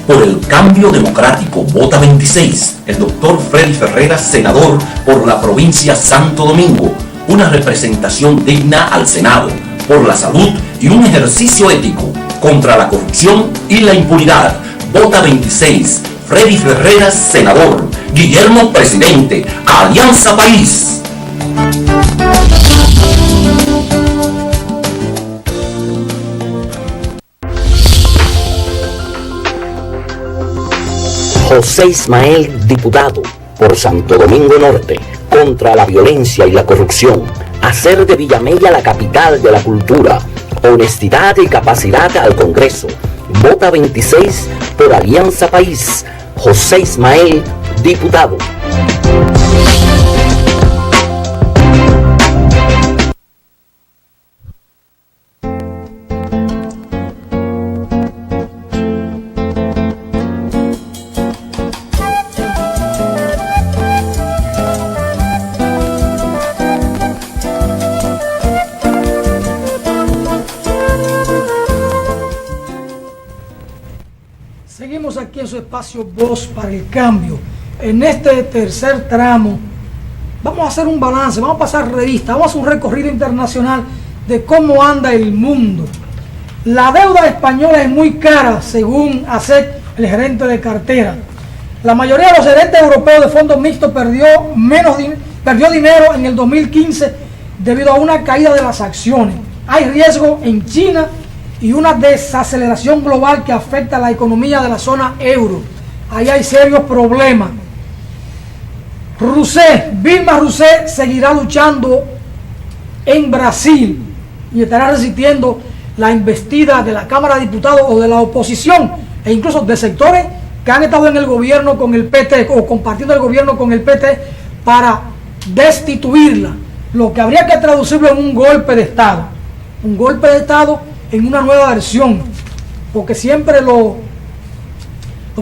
Por el Cambio Democrático, vota 26. El doctor Freddy Ferreras, senador por la provincia Santo Domingo. Una representación digna al Senado. Por la salud y un ejercicio ético. Contra la corrupción y la impunidad. Vota 26. Freddy Ferreras, senador. Guillermo, presidente. Alianza País. José Ismael, diputado por Santo Domingo Norte, contra la violencia y la corrupción. Hacer de Villamella la capital de la cultura. Honestidad y capacidad al Congreso. Vota 26 por Alianza País. José Ismael, diputado. Seguimos aquí en su espacio Voz para el Cambio. En este tercer tramo vamos a hacer un balance, vamos a pasar revista, vamos a hacer un recorrido internacional de cómo anda el mundo. La deuda española es muy cara, según ASEC, el gerente de cartera. La mayoría de los gerentes europeos de fondos mixtos perdió dinero en el 2015 debido a una caída de las acciones. Hay riesgo en China y una desaceleración global que afecta a la economía de la zona euro. Ahí hay serios problemas. Dilma Rousseff seguirá luchando en Brasil y estará resistiendo la investida de la Cámara de Diputados o de la oposición, e incluso de sectores que han estado en el gobierno con el PT o compartiendo el gobierno con el PT para destituirla, lo que habría que traducirlo en un golpe de Estado. Un golpe de Estado en una nueva versión, porque siempre los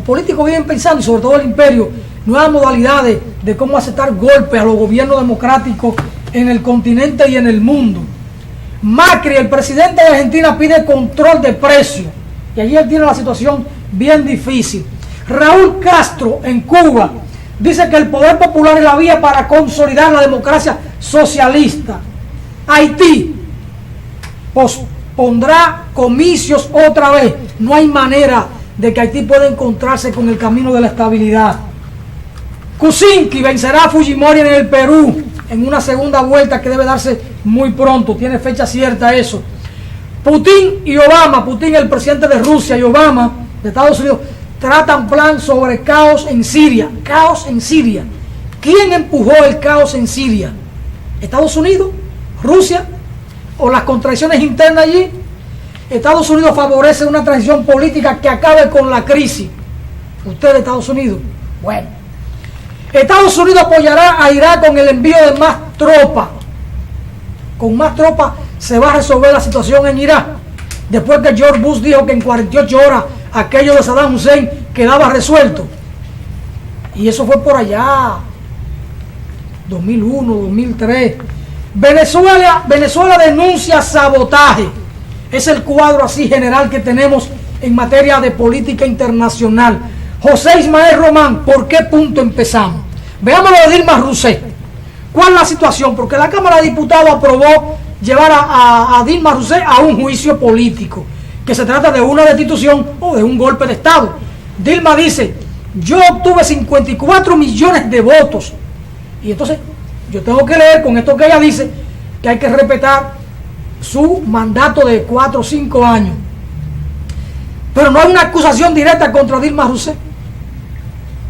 políticos vienen pensando, y sobre todo el imperio, nuevas modalidades de cómo aceptar golpes a los gobiernos democráticos en el continente y en el mundo. Macri, el presidente de Argentina, pide control de precios, y allí él tiene la situación bien difícil. Raúl Castro, en Cuba, dice que el poder popular es la vía para consolidar la democracia socialista. Haití pondrá comicios otra vez. No hay manera de que Haití pueda encontrarse con el camino de la estabilidad. Kuczynski vencerá a Fujimori en el Perú en una segunda vuelta que debe darse muy pronto. Tiene fecha cierta eso. Putin y Obama, Putin el presidente de Rusia y Obama de Estados Unidos, tratan plan sobre caos en Siria. Caos en Siria. ¿Quién empujó el caos en Siria? ¿Estados Unidos? ¿Rusia? ¿O las contradicciones internas allí? Estados Unidos favorece una transición política que acabe con la crisis. ¿Usted de Estados Unidos? Bueno. Estados Unidos apoyará a Irak con el envío de más tropas. Con más tropas se va a resolver la situación en Irak. Después que George Bush dijo que en 48 horas aquello de Saddam Hussein quedaba resuelto. Y eso fue por allá, 2001, 2003. Venezuela denuncia sabotaje. Es el cuadro así general que tenemos en materia de política internacional. José Ismael Román, ¿por qué punto empezamos? Veamos lo de Dilma Rousseff. ¿Cuál es la situación? Porque la Cámara de Diputados aprobó llevar a Dilma Rousseff a un juicio político, que se trata de una destitución o de un golpe de Estado. Dilma dice, yo obtuve 54 millones de votos. Y entonces yo tengo que leer con esto que ella dice, que hay que respetar su mandato de 4 o 5 años. Pero no hay una acusación directa contra Dilma Rousseff.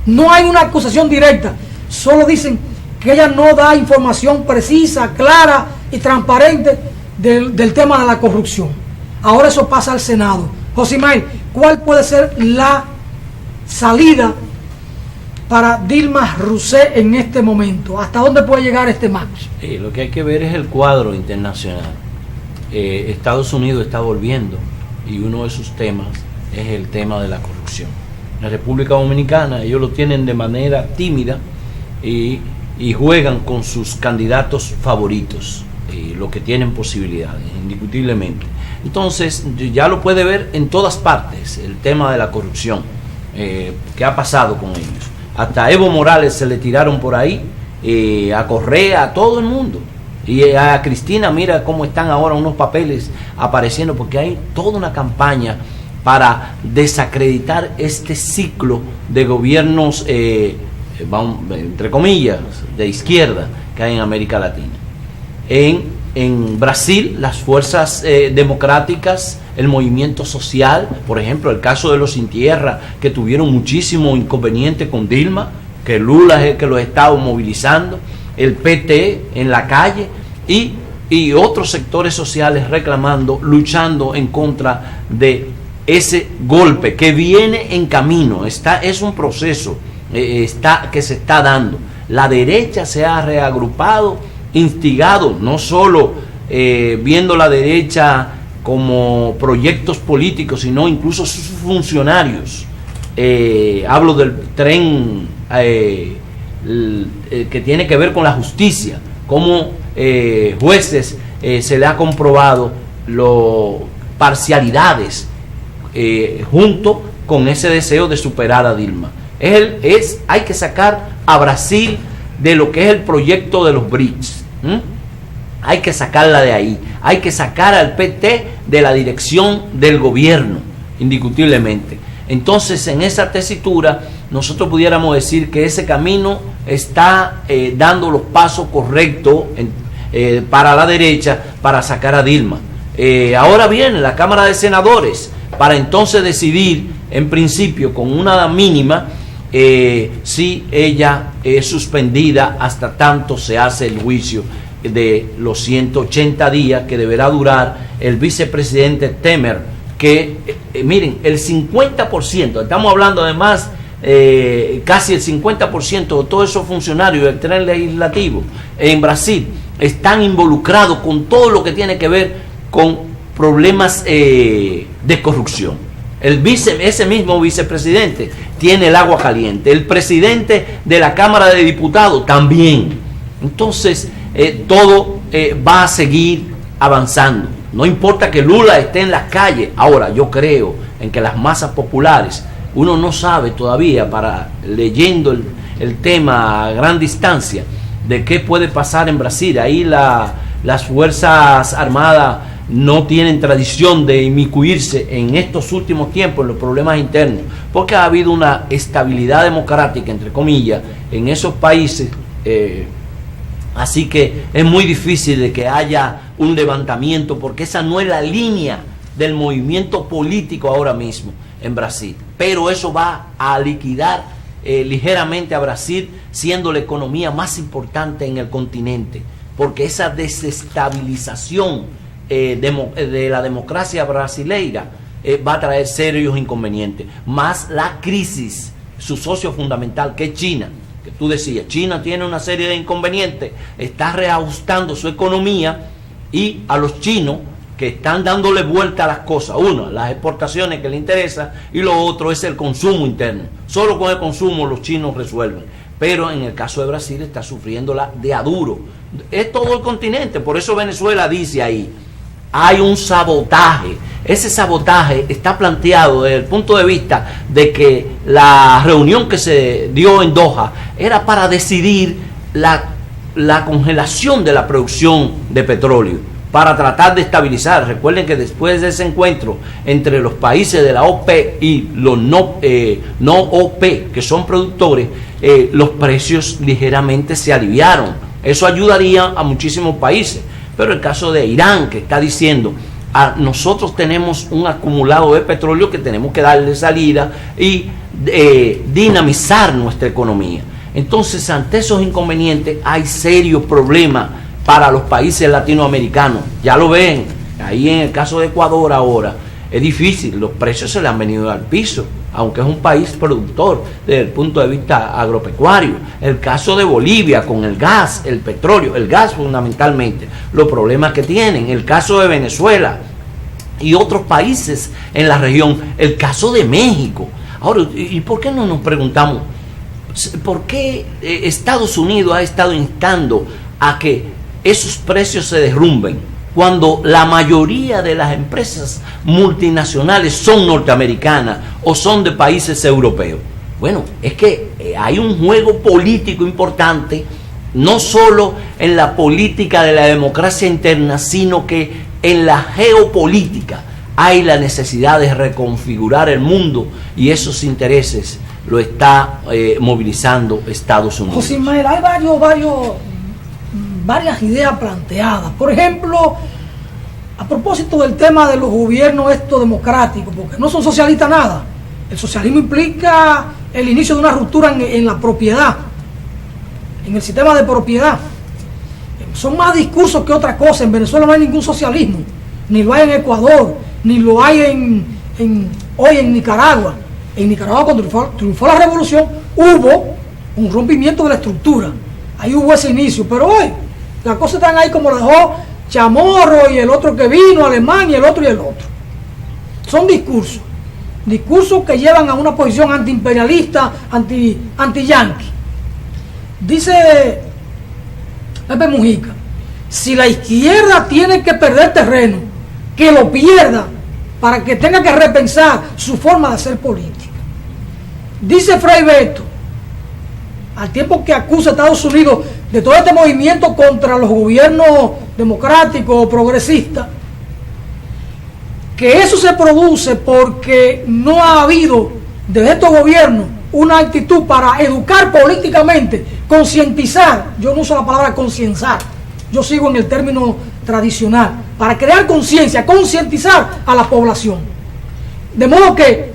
No hay una acusación directa. Solo dicen que ella no da información precisa, clara y transparente del tema de la corrupción. Ahora eso pasa al Senado. José Ismael, ¿cuál puede ser la salida para Dilma Rousseff en este momento? ¿Hasta dónde puede llegar este match? Lo que hay que ver es el cuadro internacional. Estados Unidos está volviendo y uno de sus temas es el tema de la corrupción. La República Dominicana, ellos lo tienen de manera tímida y juegan con sus candidatos favoritos, los que tienen posibilidades, indiscutiblemente. Entonces, ya lo puede ver en todas partes, el tema de la corrupción. ¿Qué ha pasado con ellos? Hasta Evo Morales se le tiraron por ahí, a Correa, a todo el mundo. Y a Cristina, mira cómo están ahora unos papeles apareciendo, porque hay toda una campaña para desacreditar este ciclo de gobiernos, entre comillas, de izquierda que hay en América Latina. En Brasil, las fuerzas democráticas, el movimiento social, por ejemplo, el caso de los Sin Tierra, que tuvieron muchísimo inconveniente con Dilma, que Lula es el que los estaba movilizando, el PT en la calle y otros sectores sociales reclamando, luchando en contra de ese golpe que viene en camino. Es un proceso que se está dando. La derecha se ha reagrupado, instigado, no solo viendo la derecha como proyectos políticos, sino incluso sus funcionarios. Hablo del tren que tiene que ver con la justicia, como jueces se le ha comprobado parcialidades junto con ese deseo de superar a Dilma. Hay que sacar a Brasil de lo que es el proyecto de los BRICS. Hay que sacarla de ahí. Hay que sacar al PT de la dirección del gobierno, indiscutiblemente. Entonces, en esa tesitura, nosotros pudiéramos decir que ese camino está dando los pasos correctos para la derecha para sacar a Dilma. Ahora viene la Cámara de Senadores para entonces decidir, en principio, con una mínima, si ella es suspendida hasta tanto se hace el juicio de los 180 días que deberá durar el vicepresidente Temer, que miren, el 50%, estamos hablando además casi el 50% de todos esos funcionarios del tren legislativo en Brasil están involucrados con todo lo que tiene que ver con problemas de corrupción. Ese mismo vicepresidente tiene el agua caliente, el presidente de la Cámara de Diputados también. Entonces todo va a seguir avanzando. No importa que Lula esté en las calles. Ahora, yo creo en que las masas populares, uno no sabe todavía, leyendo el tema a gran distancia, de qué puede pasar en Brasil. Ahí las Fuerzas Armadas no tienen tradición de inmiscuirse en estos últimos tiempos en los problemas internos, porque ha habido una estabilidad democrática, entre comillas, en esos países. Así que es muy difícil de que haya un levantamiento, porque esa no es la línea del movimiento político ahora mismo en Brasil. Pero eso va a liquidar ligeramente a Brasil, siendo la economía más importante en el continente, porque esa desestabilización de la democracia brasileira va a traer serios inconvenientes, más la crisis, su socio fundamental, que es China, que tú decías. China tiene una serie de inconvenientes, está reajustando su economía, y a los chinos que están dándole vuelta a las cosas, uno, las exportaciones que les interesa, y lo otro es el consumo interno. Solo con el consumo los chinos resuelven. Pero en el caso de Brasil está sufriéndola de a duro. Es todo el continente. Por eso Venezuela dice ahí, hay un sabotaje. Ese sabotaje está planteado desde el punto de vista de que la reunión que se dio en Doha era para decidir la congelación de la producción de petróleo, para tratar de estabilizar. Recuerden que después de ese encuentro entre los países de la OPEP y los no OPEP, que son productores, los precios ligeramente se aliviaron. Eso ayudaría a muchísimos países. Pero el caso de Irán, que está diciendo, nosotros tenemos un acumulado de petróleo que tenemos que darle salida y dinamizar nuestra economía. Entonces, ante esos inconvenientes hay serios problemas para los países latinoamericanos. Ya lo ven, ahí en el caso de Ecuador ahora, es difícil, los precios se le han venido al piso, aunque es un país productor desde el punto de vista agropecuario. El caso de Bolivia con el gas, el petróleo, el gas fundamentalmente, los problemas que tienen. El caso de Venezuela y otros países en la región. El caso de México. Ahora, ¿y por qué no nos preguntamos por qué Estados Unidos ha estado instando a que esos precios se derrumben? cuando la mayoría de las empresas multinacionales son norteamericanas o son de países europeos? Bueno, es que hay un juego político importante, no solo en la política de la democracia interna, sino que en la geopolítica hay la necesidad de reconfigurar el mundo, y esos intereses lo está movilizando Estados Unidos. José Ismael, hay varias ideas planteadas. Por ejemplo, a propósito del tema de los gobiernos estos democráticos, porque no son socialistas nada. El socialismo implica el inicio de una ruptura en la propiedad, en el sistema de propiedad. Son más discursos que otra cosa. En Venezuela no hay ningún socialismo, ni lo hay en Ecuador, ni lo hay hoy en Nicaragua. En Nicaragua, cuando triunfó la revolución, hubo un rompimiento de la estructura. Ahí hubo ese inicio. Pero hoy, las cosas están ahí como lo dejó Chamorro y el otro que vino, Alemania, el otro y el otro. Son discursos que llevan a una posición antiimperialista, anti-yanqui. Dice Pepe Mujica, si la izquierda tiene que perder terreno, que lo pierda para que tenga que repensar su forma de hacer política. Dice Fray Beto, al tiempo que acusa a Estados Unidos de todo este movimiento contra los gobiernos democráticos o progresistas, que eso se produce porque no ha habido desde estos gobiernos una actitud para educar políticamente, concientizar. Yo no uso la palabra concienciar, yo sigo en el término tradicional, para crear conciencia, concientizar a la población, de modo que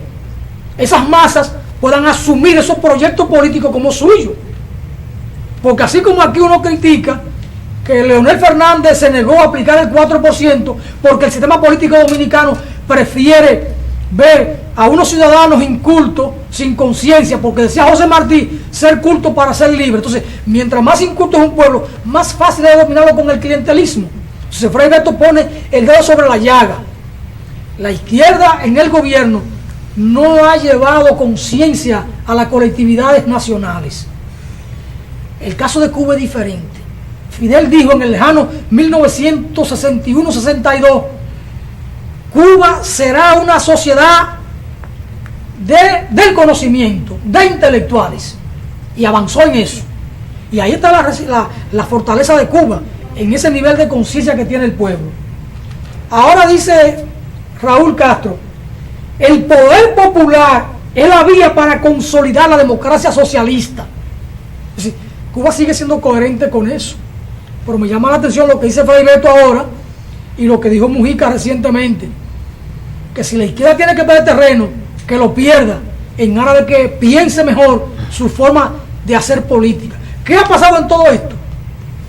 esas masas puedan asumir esos proyectos políticos como suyos. Porque así como aquí uno critica que Leonel Fernández se negó a aplicar el 4% porque el sistema político dominicano prefiere ver a unos ciudadanos incultos, sin conciencia, porque decía José Martí, ser culto para ser libre. Entonces, mientras más inculto es un pueblo, más fácil es dominarlo con el clientelismo. Entonces, Fray Beto pone el dedo sobre la llaga. La izquierda en el gobierno no ha llevado conciencia a las colectividades nacionales. El caso de Cuba es diferente. Fidel dijo en el lejano 1961-62, Cuba será una sociedad del conocimiento, de intelectuales, y avanzó en eso. Y ahí está la fortaleza de Cuba, en ese nivel de conciencia que tiene el pueblo. Ahora dice Raúl Castro, el poder popular es la vía para consolidar la democracia socialista. Es decir, Cuba sigue siendo coherente con eso. Pero me llama la atención lo que dice Fray Beto ahora y lo que dijo Mujica recientemente, que si la izquierda tiene que perder terreno, que lo pierda en aras de que piense mejor su forma de hacer política. ¿Qué ha pasado en todo esto?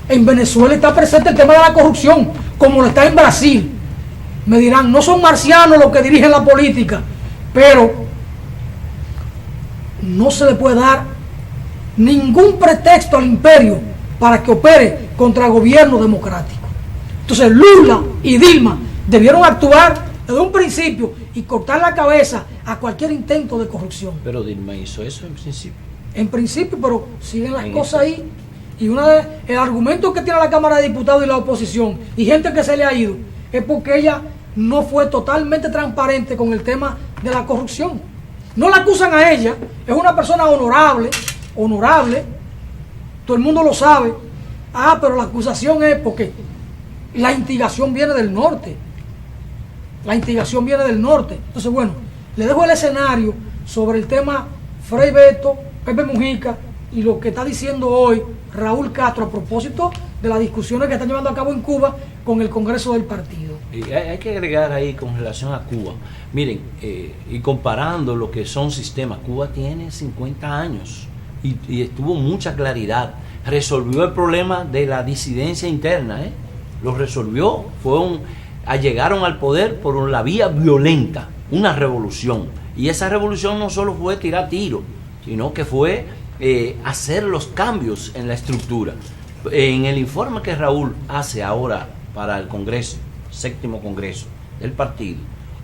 En Venezuela está presente el tema de la corrupción, como lo está en Brasil. Me dirán, no son marcianos los que dirigen la política, pero no se le puede dar ningún pretexto al imperio para que opere contra el gobierno democrático. Entonces Lula y Dilma debieron actuar desde un principio y cortar la cabeza a cualquier intento de corrupción. Pero Dilma hizo eso en principio. En principio, pero siguen las cosas ahí. Y el argumento que tiene la Cámara de Diputados y la oposición y gente que se le ha ido es porque ella no fue totalmente transparente con el tema de la corrupción. No la acusan a ella, es una persona honorable, todo el mundo lo sabe. Pero la acusación es porque la instigación viene del norte. Entonces, bueno, le dejo el escenario sobre el tema Fray Beto, Pepe Mujica y lo que está diciendo hoy Raúl Castro a propósito de las discusiones que están llevando a cabo en Cuba con el Congreso del partido. Y hay que agregar ahí con relación a Cuba. Miren, y comparando lo que son sistemas, Cuba tiene 50 años y tuvo mucha claridad. Resolvió el problema de la disidencia interna, lo resolvió, llegaron al poder por la vía violenta, una revolución. Y esa revolución no solo fue tirar tiros, sino que fue hacer los cambios en la estructura. En el informe que Raúl hace ahora para el Congreso, 7º Congreso del partido,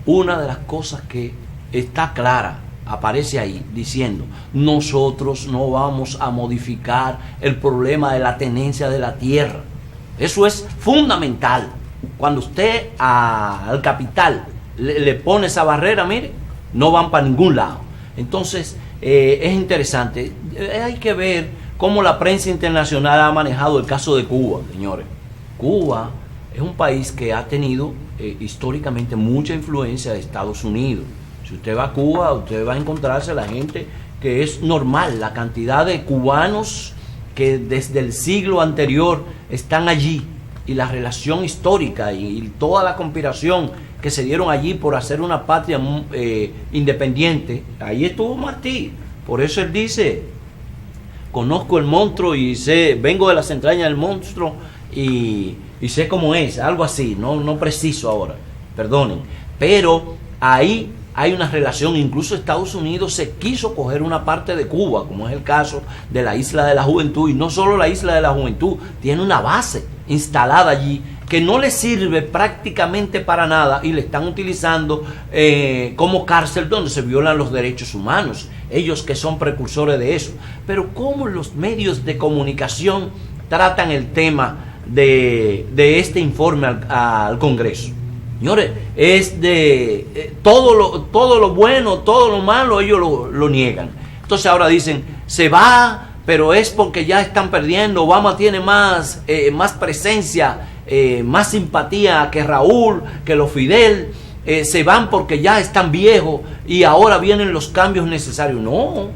una de las cosas que está clara, aparece ahí diciendo, nosotros no vamos a modificar el problema de la tenencia de la tierra. Eso es fundamental. Cuando usted al capital le pone esa barrera, mire, no van para ningún lado. Entonces, es interesante. Hay que ver cómo la prensa internacional ha manejado el caso de Cuba, señores. Cuba es un país que ha tenido históricamente mucha influencia de Estados Unidos. Si usted va a Cuba, usted va a encontrarse a la gente que es normal, la cantidad de cubanos que desde el siglo anterior están allí, y la relación histórica y toda la conspiración que se dieron allí por hacer una patria independiente. Ahí estuvo Martí, por eso él dice: conozco el monstruo y vengo de las entrañas del monstruo y sé cómo es, algo así, no preciso ahora, perdonen, pero ahí hay una relación. Incluso Estados Unidos se quiso coger una parte de Cuba, como es el caso de la Isla de la Juventud, y no solo la Isla de la Juventud, tiene una base instalada allí que no le sirve prácticamente para nada, y le están utilizando como cárcel donde se violan los derechos humanos, ellos que son precursores de eso. Pero cómo los medios de comunicación tratan el tema de este informe al Congreso. Señores, es de todo lo bueno, todo lo malo, ellos lo niegan. Entonces ahora dicen, se va, pero es porque ya están perdiendo. Obama tiene más presencia, más simpatía que Raúl, que los Fidel. Se van porque ya están viejos y ahora vienen los cambios necesarios. No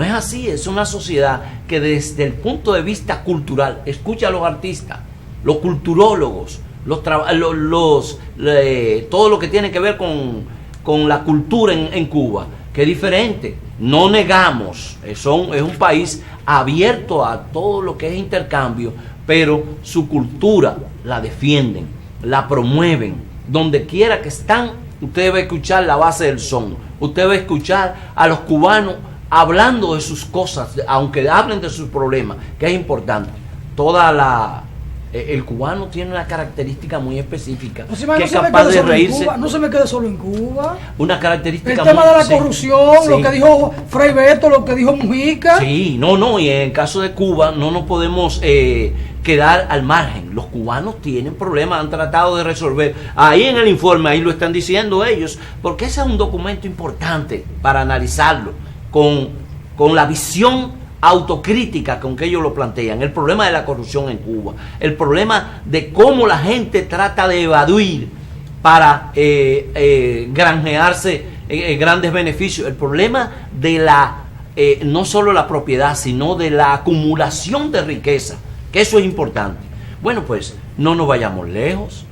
es así. Es una sociedad que desde el punto de vista cultural, escucha a los artistas, los culturólogos, todo lo que tiene que ver con la cultura en Cuba, que es diferente. No negamos, es un país abierto a todo lo que es intercambio, pero su cultura la defienden, la promueven. Donde quiera que están, usted va a escuchar la base del son, usted va a escuchar a los cubanos hablando de sus cosas, aunque hablen de sus problemas, que es importante. El cubano tiene una característica muy específica, que es capaz de reírse. No se me quede solo en Cuba. Una característica el tema de la corrupción, sí. Lo que dijo Frei Beto, lo que dijo Mujica. Sí, y en el caso de Cuba no nos podemos quedar al margen. Los cubanos tienen problemas, han tratado de resolver. Ahí en el informe, ahí lo están diciendo ellos, porque ese es un documento importante para analizarlo con la visión autocrítica con que ellos lo plantean. El problema de la corrupción en Cuba, el problema de cómo la gente trata de evadir para granjearse grandes beneficios, el problema de no solo la propiedad, sino de la acumulación de riqueza, que eso es importante. Bueno, pues no nos vayamos lejos.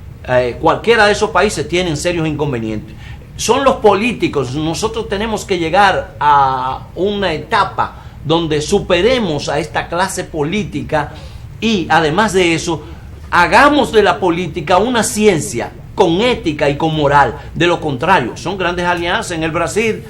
Cualquiera de esos países tienen serios inconvenientes. Son los políticos. Nosotros tenemos que llegar a una etapa donde superemos a esta clase política y además de eso hagamos de la política una ciencia con ética y con moral. De lo contrario, son grandes alianzas. En el Brasil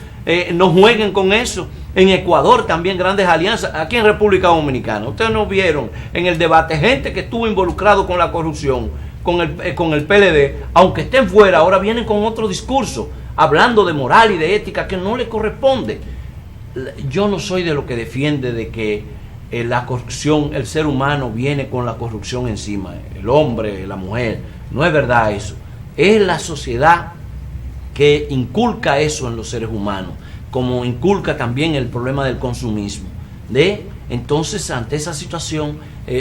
no jueguen con eso. En Ecuador también grandes alianzas. Aquí en República Dominicana, ustedes no vieron en el debate gente que estuvo involucrado con la corrupción, con el PLD, aunque estén fuera, ahora vienen con otro discurso, hablando de moral y de ética que no le corresponde. Yo no soy de lo que defiende de que la corrupción, el ser humano viene con la corrupción encima, el hombre, la mujer. No es verdad eso. Es la sociedad que inculca eso en los seres humanos, como inculca también el problema del consumismo. Entonces, ante esa situación,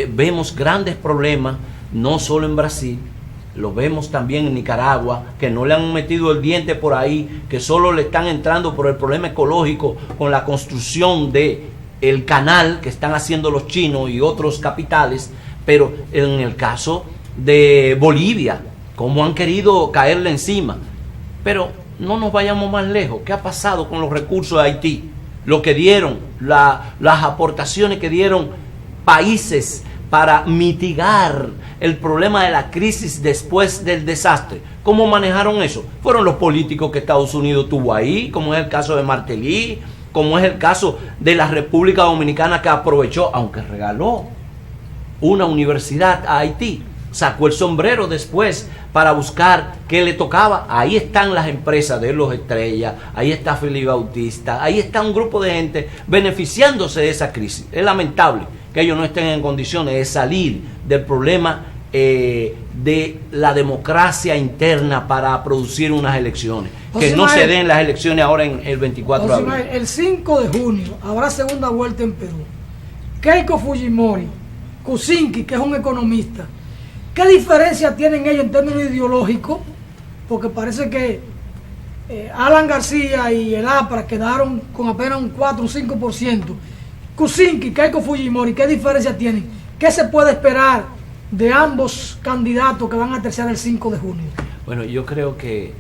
vemos grandes problemas, no solo en Brasil, lo vemos también en Nicaragua, que no le han metido el diente por ahí, que solo le están entrando por el problema ecológico con la construcción del canal que están haciendo los chinos y otros capitales. Pero en el caso de Bolivia, cómo han querido caerle encima. Pero no nos vayamos más lejos. ¿Qué ha pasado con los recursos de Haití? Lo que dieron, las aportaciones que dieron países para mitigar el problema de la crisis después del desastre. ¿Cómo manejaron eso? Fueron los políticos que Estados Unidos tuvo ahí, como es el caso de Martelly, como es el caso de la República Dominicana, que aprovechó, aunque regaló una universidad a Haití, sacó el sombrero después para buscar qué le tocaba. Ahí están las empresas de Los Estrellas, ahí está Felipe Bautista, ahí está un grupo de gente beneficiándose de esa crisis. Es lamentable que ellos no estén en condiciones de salir del problema de la democracia interna para producir unas elecciones. José Que no Mael, se den las elecciones ahora en el 24 de José abril. Mael, el 5 de junio habrá segunda vuelta en Perú. Keiko Fujimori, Kuczynski, que es un economista, ¿qué diferencia tienen ellos en términos ideológicos? Porque parece que Alan García y el APRA quedaron con apenas un 4, un 5%. Kuczynski, Keiko Fujimori, ¿qué diferencia tienen? ¿Qué se puede esperar de ambos candidatos que van a terciar el 5 de junio? Bueno, yo creo que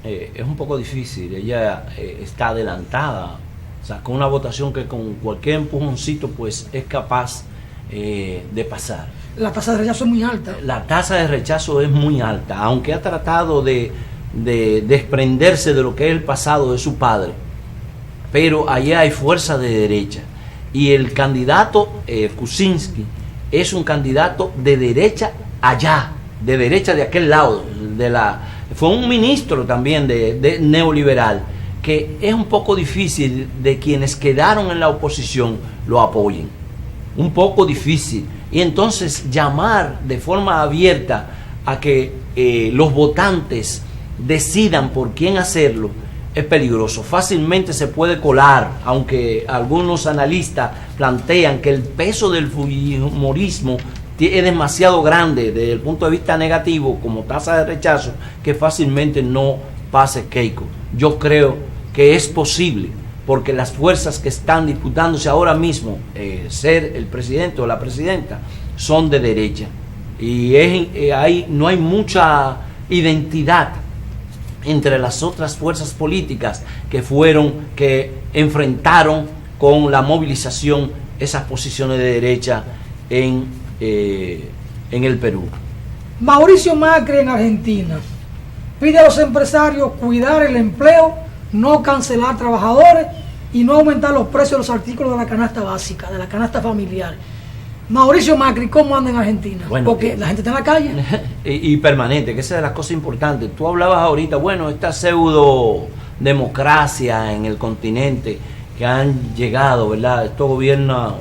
es un poco difícil. Ella está adelantada, sacó una votación que con cualquier empujoncito pues es capaz de pasar. La tasa de rechazo es muy alta. La tasa de rechazo es muy alta, aunque ha tratado de desprenderse de lo que es el pasado de su padre, pero allá hay fuerza de derecha, y el candidato Kuczynski es un candidato de derecha allá, de derecha de aquel lado, fue un ministro también de neoliberal, que es un poco difícil de quienes quedaron en la oposición lo apoyen, un poco difícil, y entonces llamar de forma abierta a que los votantes decidan por quién hacerlo es peligroso. Fácilmente se puede colar, aunque algunos analistas plantean que el peso del fujimorismo es demasiado grande desde el punto de vista negativo como tasa de rechazo, que fácilmente no pase Keiko. Yo creo que es posible, porque las fuerzas que están disputándose ahora mismo ser el presidente o la presidenta son de derecha, y no hay mucha identidad entre las otras fuerzas políticas que enfrentaron con la movilización esas posiciones de derecha en el Perú. Mauricio Macri en Argentina pide a los empresarios cuidar el empleo, no cancelar trabajadores y no aumentar los precios de los artículos de la canasta básica, de la canasta familiar. Mauricio Macri, ¿cómo anda en Argentina? Bueno, porque la gente está en la calle. y permanente, que esa es de las cosas importantes. Tú hablabas ahorita, bueno, esta pseudo democracia en el continente que han llegado, ¿verdad? Estos gobiernos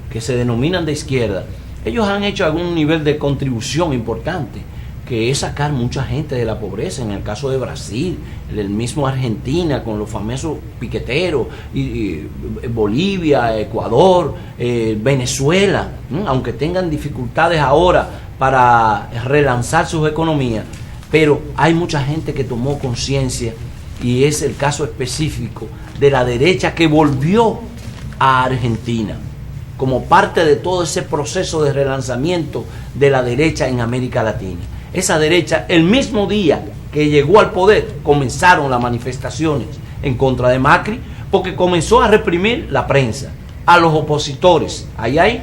que se denominan de izquierda, ellos han hecho algún nivel de contribución importante, que es sacar mucha gente de la pobreza. En el caso de Brasil, el mismo Argentina con los famosos piqueteros, y Bolivia, Ecuador, Venezuela, aunque tengan dificultades ahora para relanzar sus economías, pero hay mucha gente que tomó conciencia, y es el caso específico de la derecha que volvió a Argentina como parte de todo ese proceso de relanzamiento de la derecha en América Latina. Esa derecha, el mismo día que llegó al poder, comenzaron las manifestaciones en contra de Macri, porque comenzó a reprimir la prensa, a los opositores. Ahí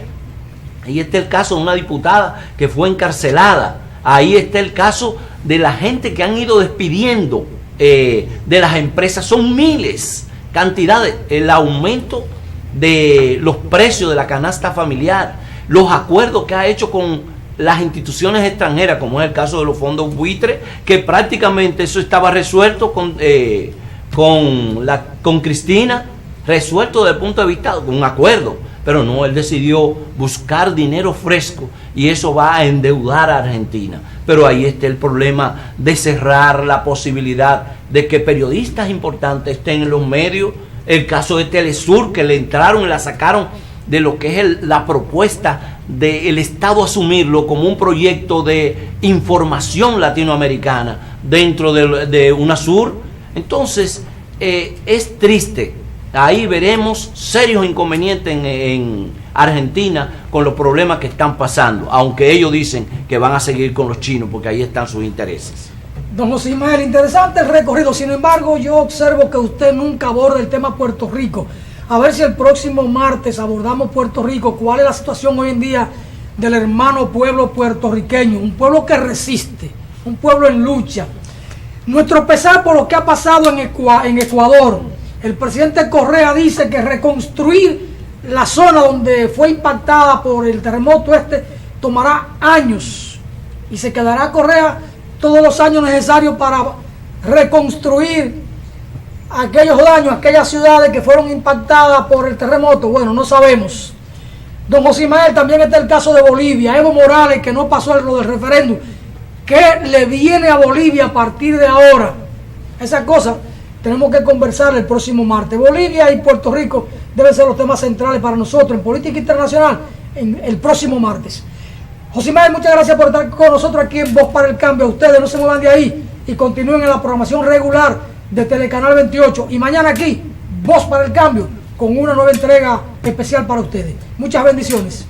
está el caso de una diputada que fue encarcelada. Ahí está el caso de la gente que han ido despidiendo de las empresas. Son miles, cantidades. El aumento de los precios de la canasta familiar, los acuerdos que ha hecho con las instituciones extranjeras, como es el caso de los fondos buitres, que prácticamente eso estaba resuelto con Cristina, resuelto desde el punto de vista de un acuerdo, pero no, él decidió buscar dinero fresco, y eso va a endeudar a Argentina. Pero ahí está el problema de cerrar la posibilidad de que periodistas importantes estén en los medios. El caso de Telesur, que le entraron y la sacaron de lo que es la propuesta del Estado asumirlo como un proyecto de información latinoamericana dentro de UNASUR. Entonces, es triste. Ahí veremos serios inconvenientes en Argentina con los problemas que están pasando, aunque ellos dicen que van a seguir con los chinos porque ahí están sus intereses. Don José Ismael, interesante el recorrido. Sin embargo, yo observo que usted nunca aborda el tema Puerto Rico. A ver si el próximo martes abordamos Puerto Rico. ¿Cuál es la situación hoy en día del hermano pueblo puertorriqueño? Un pueblo que resiste, un pueblo en lucha. Nuestro pesar por lo que ha pasado en Ecuador. El presidente Correa dice que reconstruir la zona donde fue impactada por el terremoto tomará años, y se quedará Correa todos los años necesarios para reconstruir aquellos daños, aquellas ciudades que fueron impactadas por el terremoto. Bueno, no sabemos. Don José Ismael, también está el caso de Bolivia. Evo Morales, que no pasó lo del referéndum. ¿Qué le viene a Bolivia a partir de ahora? Esas cosas tenemos que conversar el próximo martes. Bolivia y Puerto Rico deben ser los temas centrales para nosotros en política internacional en el próximo martes. José Ismael, muchas gracias por estar con nosotros aquí en Voz para el Cambio. Ustedes no se muevan de ahí y continúen en la programación regular de Telecanal 28. Y mañana aquí, Voz para el Cambio, con una nueva entrega especial para ustedes. Muchas bendiciones.